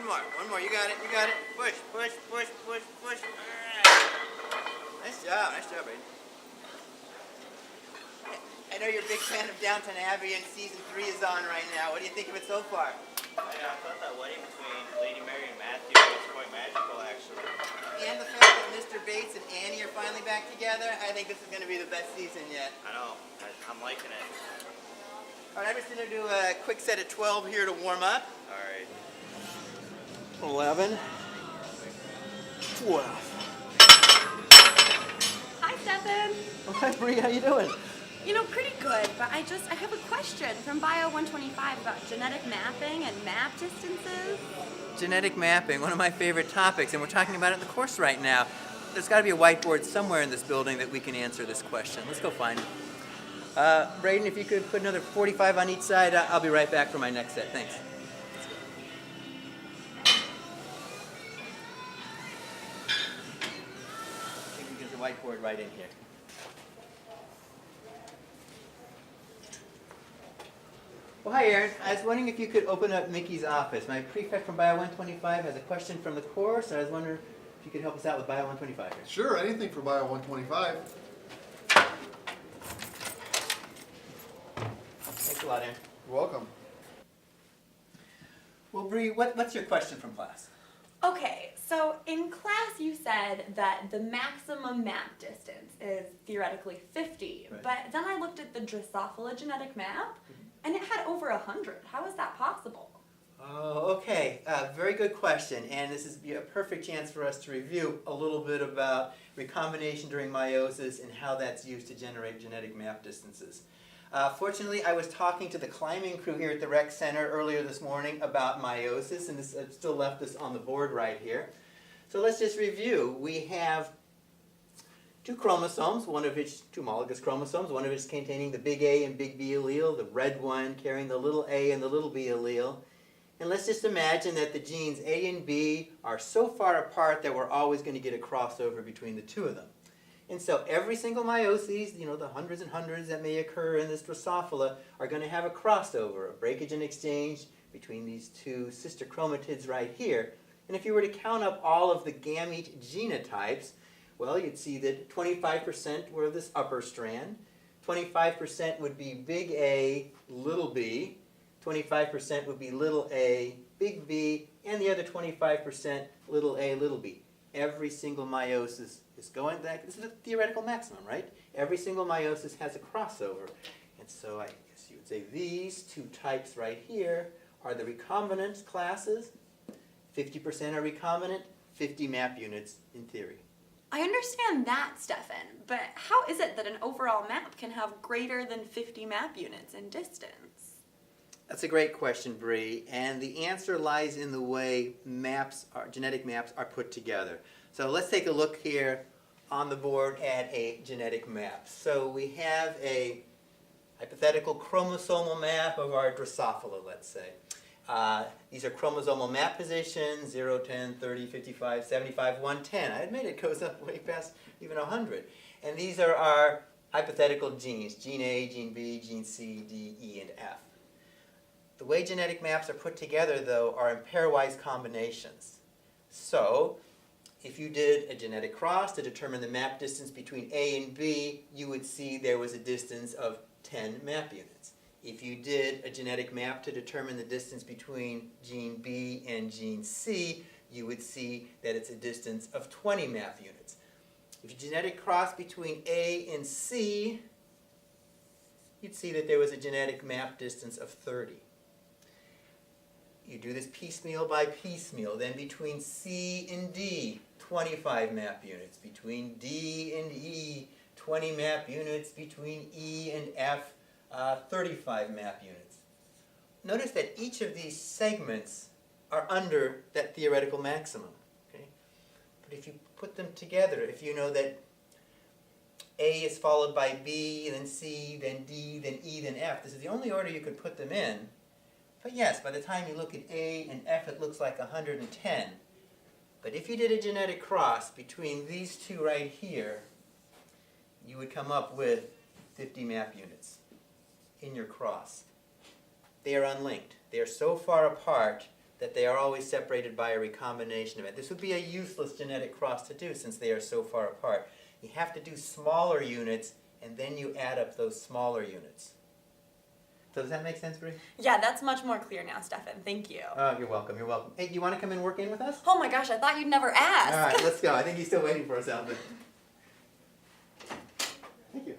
One more. You got it. Push. All right. Nice job, Braeden. I know you're a big fan of Downton Abbey, and season 3 is on right now. What do you think of it so far? Yeah, I thought that wedding between Lady Mary and Matthew was quite magical, actually. And the fact that Mr. Bates and Annie are finally back together, I think this is going to be the best season yet. I know. I'm liking it. All right, I'm just going to do a quick set of 12 here to warm up. All right. 11, 12. Hi, Stephan. Oh, hi, Brie. How you doing? You know, pretty good, but I have a question from Bio 125 about genetic mapping and map distances. Genetic mapping, one of my favorite topics, and we're talking about it in the course right now. There's got to be a whiteboard somewhere in this building that we can answer this question. Let's go find it. Braeden, if you could put another 45 on each side, I'll be right back for my next set. Thanks. I think we get the whiteboard right in here. Well, hi, Aaron. I was wondering if you could open up Mickey's office. My prefect from Bio 125 has a question from the course. I was wondering if you could help us out with Bio 125 here. Sure, anything for Bio 125. Thanks a lot, Aaron. You're welcome. Well, Brie, what's your question from class? Okay, so in class you said that the maximum map distance is theoretically 50, Right. but then I looked at the Drosophila genetic map, and it had over 100. How is that possible? Oh, okay. Very good question. And this is a perfect chance for us to review a little bit about recombination during meiosis and how that's used to generate genetic map distances. Fortunately, I was talking to the climbing crew here at the Rec Center earlier this morning about meiosis, and this still left this on the board right here. So let's just review. We have two chromosomes, two homologous chromosomes, one of which is containing the big A and big B allele, the red one carrying the little a and the little b allele. And let's just imagine that the genes A and B are so far apart that we're always going to get a crossover between the two of them. And so every single meiosis, the hundreds and hundreds that may occur in this Drosophila, are going to have a crossover, a breakage and exchange between these two sister chromatids right here. And if you were to count up all of the gamete genotypes, well, you'd see that 25% were this upper strand, 25% would be big A, little b, 25% would be little a, big B, and the other 25% little a, little b. Every single meiosis is going back. This is a theoretical maximum, right? Every single meiosis has a crossover. And so I guess you would say these two types right here are the recombinant classes. 50% are recombinant, 50 map units in theory. I understand that, Stephan, but how is it that an overall map can have greater than 50 map units in distance? That's a great question, Brie, and the answer lies in the way genetic maps are put together. So let's take a look here on the board at a genetic map. So we have a hypothetical chromosomal map of our Drosophila, let's say. These are chromosomal map positions, 0, 10, 30, 55, 75, 110. I admit it goes up way past even 100. And these are our hypothetical genes, gene A, gene B, gene C, D, E, and F. The way genetic maps are put together, though, are in pairwise combinations. So, if you did a genetic cross to determine the map distance between A and B, you would see there was a distance of 10 map units. If you did a genetic map to determine the distance between gene B and gene C, you would see that it's a distance of 20 map units. If you genetic cross between A and C, you'd see that there was a genetic map distance of 30. You do this piecemeal by piecemeal. Then between C and D, 25 map units. Between D and E, 20 map units. Between E and F, 35 map units. Notice that each of these segments are under that theoretical maximum. Okay? But if you put them together, if you know that A is followed by B, then C, then D, then E, then F, this is the only order you could put them in. But yes, by the time you look at A and F, it looks like 110. But if you did a genetic cross between these two right here, you would come up with 50 map units in your cross. They are unlinked. They are so far apart that they are always separated by a recombination event. This would be a useless genetic cross to do since they are so far apart. You have to do smaller units, and then you add up those smaller units. So does that make sense, Brie? Yeah, that's much more clear now, Stephan. Thank you. Oh, you're welcome, you're welcome. Hey, do you want to come and work in with us? Oh my gosh, I thought you'd never ask. All right, let's go. I think he's still waiting for us out there. Thank you.